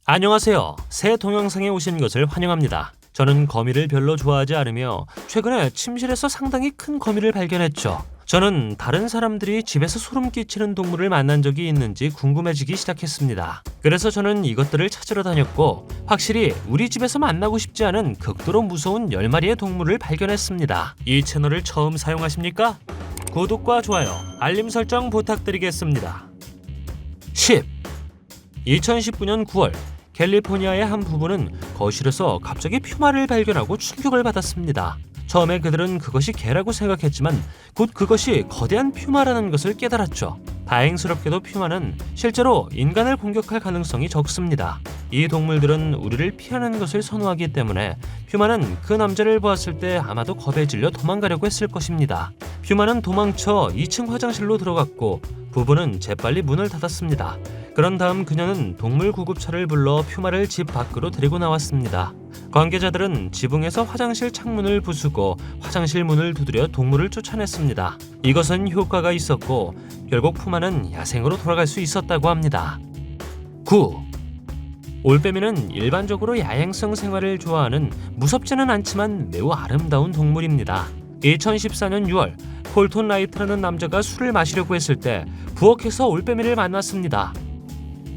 안녕하세요. 새 동영상에 오신 것을 환영합니다. 저는 거미를 별로 좋아하지 않으며 최근에 침실에서 상당히 큰 거미를 발견했죠. 저는 다른 사람들이 집에서 소름 끼치는 동물을 만난 적이 있는지 궁금해지기 시작했습니다. 그래서 저는 이것들을 찾으러 다녔고 확실히 우리 집에서 만나고 싶지 않은 극도로 무서운 10마리의 동물을 발견했습니다. 이 채널을 처음 사용하십니까? 구독과 좋아요, 알림 설정 부탁드리겠습니다. 10. 2019년 9월 캘리포니아의 한 부부는 거실에서 갑자기 퓨마를 발견하고 충격을 받았습니다. 처음에 그들은 그것이 개라고 생각했지만 곧 그것이 거대한 퓨마라는 것을 깨달았죠. 다행스럽게도 퓨마는 실제로 인간을 공격할 가능성이 적습니다. 이 동물들은 우리를 피하는 것을 선호하기 때문에 퓨마는 그 남자를 보았을 때 아마도 겁에 질려 도망가려고 했을 것입니다. 퓨마는 도망쳐 2층 화장실로 들어갔고 부부는 재빨리 문을 닫았습니다. 그런 다음 그녀는 동물 구급차를 불러 퓨마를 집 밖으로 데리고 나왔습니다. 관계자들은 지붕에서 화장실 창문을 부수고 화장실 문을 두드려 동물을 쫓아냈습니다. 이것은 효과가 있었고 결국 퓨마는 야생으로 돌아갈 수 있었다고 합니다. 9. 올빼미는 일반적으로 야행성 생활을 좋아하는 무섭지는 않지만 매우 아름다운 동물입니다. 2014년 6월 콜톤 라이트라는 남자가 술을 마시려고 했을 때 부엌에서 올빼미를 만났습니다.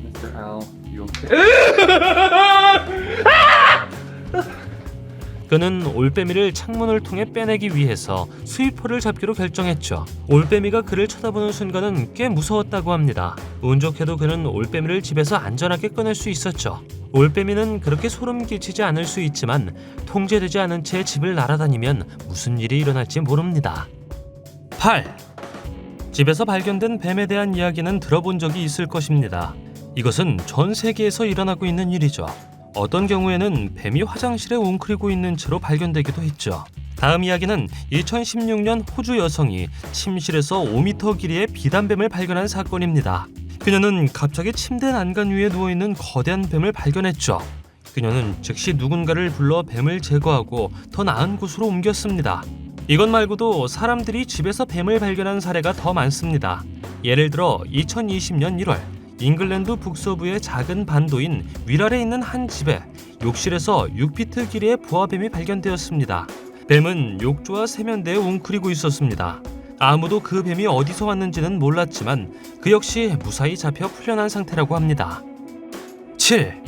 Mr. Al, you okay? 그는 올빼미를 창문을 통해 빼내기 위해서 스위퍼를 잡기로 결정했죠. 올빼미가 그를 쳐다보는 순간은 꽤 무서웠다고 합니다. 운 좋게도 그는 올빼미를 집에서 안전하게 꺼낼 수 있었죠. 올빼미는 그렇게 소름 끼치지 않을 수 있지만 통제되지 않은 채 집을 날아다니면 무슨 일이 일어날지 모릅니다. 8. 집에서 발견된 뱀에 대한 이야기는 들어본 적이 있을 것입니다. 이것은 전 세계에서 일어나고 있는 일이죠. 어떤 경우에는 뱀이 화장실에 웅크리고 있는 채로 발견되기도 했죠. 다음 이야기는 2016년 호주 여성이 침실에서 5m 길이의 비단뱀을 발견한 사건입니다. 그녀는 갑자기 침대 난간 위에 누워있는 거대한 뱀을 발견했죠. 그녀는 즉시 누군가를 불러 뱀을 제거하고 더 나은 곳으로 옮겼습니다. 이것 말고도 사람들이 집에서 뱀을 발견한 사례가 더 많습니다. 예를 들어 2020년 1월 잉글랜드 북서부의 작은 반도인 위랄에 있는 한 집에 욕실에서 6피트 길이의 부화뱀이 발견되었습니다. 뱀은 욕조와 세면대에 웅크리고 있었습니다. 아무도 그 뱀이 어디서 왔는지는 몰랐지만 그 역시 무사히 잡혀 풀려난 상태라고 합니다. 7.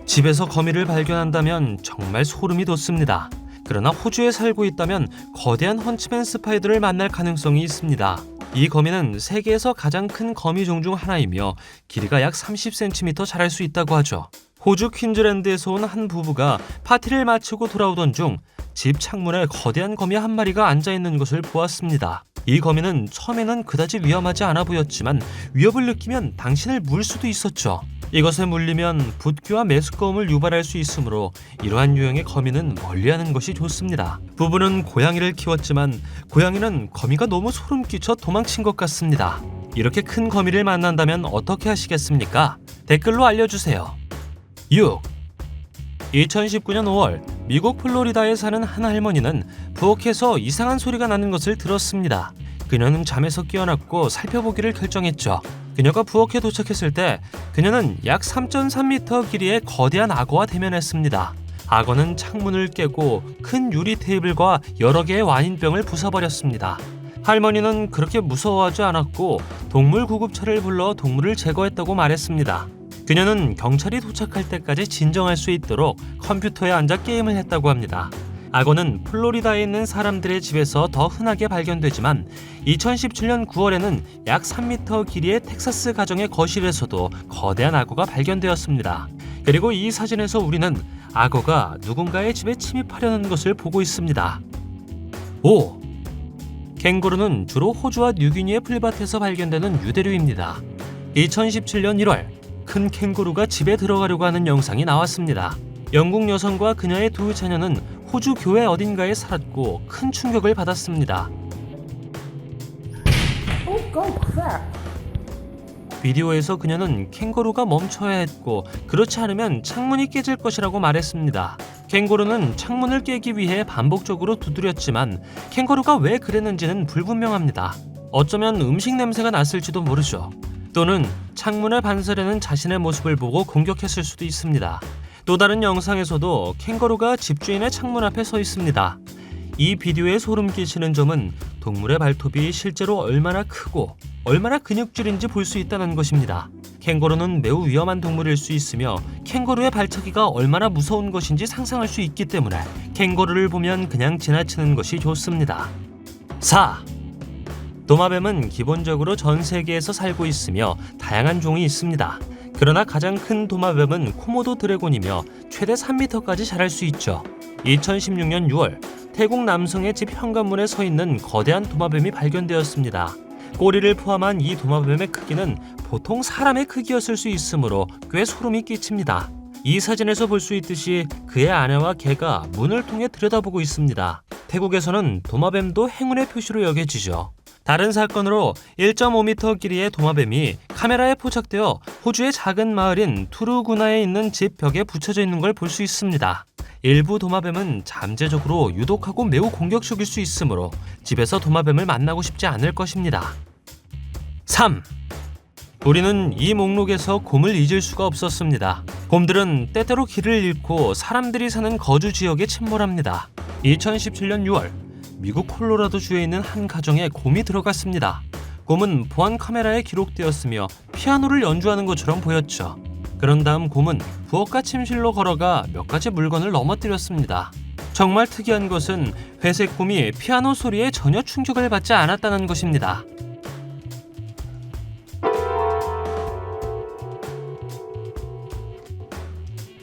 집에서 거미를 발견한다면 정말 소름이 돋습니다. 그러나 호주에 살고 있다면 거대한 헌치맨 스파이더를 만날 가능성이 있습니다. 이 거미는 세계에서 가장 큰 거미종 중 하나이며 길이가 약 30cm 자랄 수 있다고 하죠. 호주 퀸즐랜드에서 온 한 부부가 파티를 마치고 돌아오던 중 집 창문에 거대한 거미 한 마리가 앉아있는 것을 보았습니다. 이 거미는 처음에는 그다지 위험하지 않아 보였지만 위협을 느끼면 당신을 물 수도 있었죠. 이것에 물리면 붓기와 메스꺼움을 유발할 수 있으므로 이러한 유형의 거미는 멀리하는 것이 좋습니다. 부부는 고양이를 키웠지만 고양이는 거미가 너무 소름 끼쳐 도망친 것 같습니다. 이렇게 큰 거미를 만난다면 어떻게 하시겠습니까? 댓글로 알려주세요. 6. 2019년 5월 미국 플로리다에 사는 한 할머니는 부엌에서 이상한 소리가 나는 것을 들었습니다. 그녀는 잠에서 깨어났고 살펴보기를 결정했죠. 그녀가 부엌에 도착했을 때 그녀는 약 3.3m 길이의 거대한 악어와 대면했습니다. 악어는 창문을 깨고 큰 유리 테이블과 여러 개의 와인병을 부숴버렸습니다. 할머니는 그렇게 무서워하지 않았고 동물 구급차를 불러 동물을 제거했다고 말했습니다. 그녀는 경찰이 도착할 때까지 진정할 수 있도록 컴퓨터에 앉아 게임을 했다고 합니다. 악어는 플로리다에 있는 사람들의 집에서 더 흔하게 발견되지만 2017년 9월에는 약 3m 길이의 텍사스 가정의 거실에서도 거대한 악어가 발견되었습니다. 그리고 이 사진에서 우리는 악어가 누군가의 집에 침입하려는 것을 보고 있습니다. 5. 캥거루는 주로 호주와 뉴기니의 풀밭에서 발견되는 유대류입니다. 2017년 1월 큰 캥거루가 집에 들어가려고 하는 영상이 나왔습니다. 영국 여성과 그녀의 두 자녀는 호주 교외 어딘가에 살았고 큰 충격을 받았습니다. 비디오에서 그녀는 캥거루가 멈춰야 했고 그렇지 않으면 창문이 깨질 것이라고 말했습니다. 캥거루는 창문을 깨기 위해 반복적으로 두드렸지만 캥거루가 왜 그랬는지는 불분명합니다. 어쩌면 음식 냄새가 났을지도 모르죠. 또는 창문에 반사되는 자신의 모습을 보고 공격했을 수도 있습니다. 또 다른 영상에서도 캥거루가 집주인의 창문 앞에 서 있습니다. 이 비디오에 소름 끼치는 점은 동물의 발톱이 실제로 얼마나 크고 얼마나 근육질인지 볼 수 있다는 것입니다. 캥거루는 매우 위험한 동물일 수 있으며 캥거루의 발차기가 얼마나 무서운 것인지 상상할 수 있기 때문에 캥거루를 보면 그냥 지나치는 것이 좋습니다. 4. 도마뱀은 기본적으로 전 세계에서 살고 있으며 다양한 종이 있습니다. 그러나 가장 큰 도마뱀은 코모도 드래곤이며 최대 3m까지 자랄 수 있죠. 2016년 6월 태국 남성의 집 현관문에 서 있는 거대한 도마뱀이 발견되었습니다. 꼬리를 포함한 이 도마뱀의 크기는 보통 사람의 크기였을 수 있으므로 꽤 소름이 끼칩니다. 이 사진에서 볼 수 있듯이 그의 아내와 개가 문을 통해 들여다보고 있습니다. 태국에서는 도마뱀도 행운의 표시로 여겨지죠. 다른 사건으로 1.5m 길이의 도마뱀이 카메라에 포착되어 호주의 작은 마을인 투루구나에 있는 집 벽에 붙여져 있는 걸 볼 수 있습니다. 일부 도마뱀은 잠재적으로 유독하고 매우 공격적일 수 있으므로 집에서 도마뱀을 만나고 싶지 않을 것입니다. 3. 우리는 이 목록에서 곰을 잊을 수가 없었습니다. 곰들은 때때로 길을 잃고 사람들이 사는 거주 지역에 침몰합니다. 2017년 6월 미국 콜로라도 주에 있는 한 가정에 곰이 들어갔습니다. 곰은 보안 카메라에 기록되었으며 피아노를 연주하는 것처럼 보였죠. 그런 다음 곰은 부엌과 침실로 걸어가 몇 가지 물건을 넘어뜨렸습니다. 정말 특이한 것은 회색 곰이 피아노 소리에 전혀 충격을 받지 않았다는 것입니다.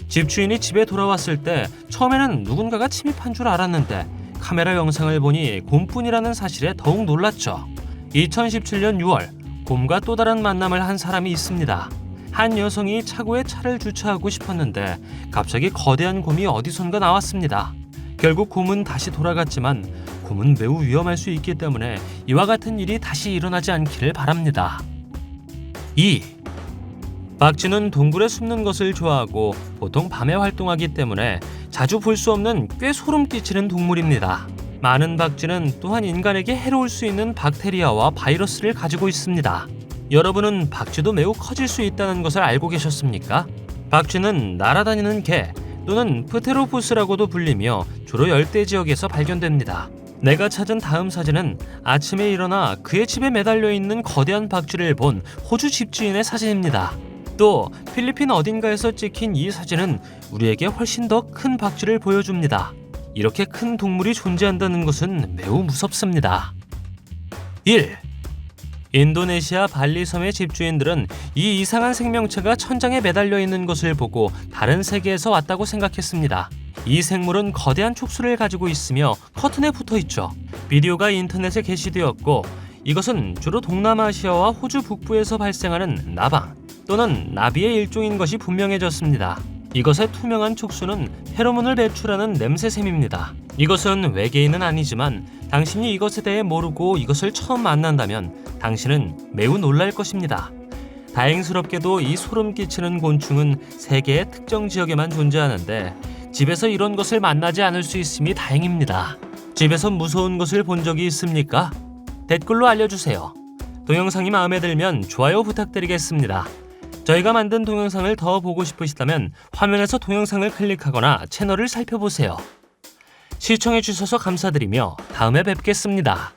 집주인이 집에 돌아왔을 때 처음에는 누군가가 침입한 줄 알았는데 카메라 영상을 보니 곰뿐이라는 사실에 더욱 놀랐죠. 2017년 6월 곰과 또 다른 만남을 한 사람이 있습니다. 한 여성이 차고에 차를 주차하고 싶었는데 갑자기 거대한 곰이 어디선가 나왔습니다. 결국 곰은 다시 돌아갔지만 곰은 매우 위험할 수 있기 때문에 이와 같은 일이 다시 일어나지 않기를 바랍니다. 2. 박쥐는 동굴에 숨는 것을 좋아하고 보통 밤에 활동하기 때문에 자주 볼 수 없는 꽤 소름 끼치는 동물입니다. 많은 박쥐는 또한 인간에게 해로울 수 있는 박테리아와 바이러스를 가지고 있습니다. 여러분은 박쥐도 매우 커질 수 있다는 것을 알고 계셨습니까? 박쥐는 날아다니는 개 또는 프테로푸스라고도 불리며 주로 열대 지역에서 발견됩니다. 내가 찾은 다음 사진은 아침에 일어나 그의 집에 매달려 있는 거대한 박쥐를 본 호주 집주인의 사진입니다. 또 필리핀 어딘가에서 찍힌 이 사진은 우리에게 훨씬 더 큰 박쥐를 보여줍니다. 이렇게 큰 동물이 존재한다는 것은 매우 무섭습니다. 1. 인도네시아 발리 섬의 집주인들은 이 이상한 생명체가 천장에 매달려 있는 것을 보고 다른 세계에서 왔다고 생각했습니다. 이 생물은 거대한 촉수를 가지고 있으며 커튼에 붙어 있죠. 비디오가 인터넷에 게시되었고 이것은 주로 동남아시아와 호주 북부에서 발생하는 나방 또는 나비의 일종인 것이 분명해졌습니다. 이것의 투명한 촉수는 페로몬을 배출하는 냄새샘입니다. 이것은 외계인은 아니지만 당신이 이것에 대해 모르고 이것을 처음 만난다면 당신은 매우 놀랄 것입니다. 다행스럽게도 이 소름 끼치는 곤충은 세계의 특정 지역에만 존재하는데 집에서 이런 것을 만나지 않을 수 있음이 다행입니다. 집에서 무서운 것을 본 적이 있습니까? 댓글로 알려주세요. 동영상이 마음에 들면 좋아요 부탁드리겠습니다. 저희가 만든 동영상을 더 보고 싶으시다면 화면에서 동영상을 클릭하거나 채널을 살펴보세요. 시청해주셔서 감사드리며 다음에 뵙겠습니다.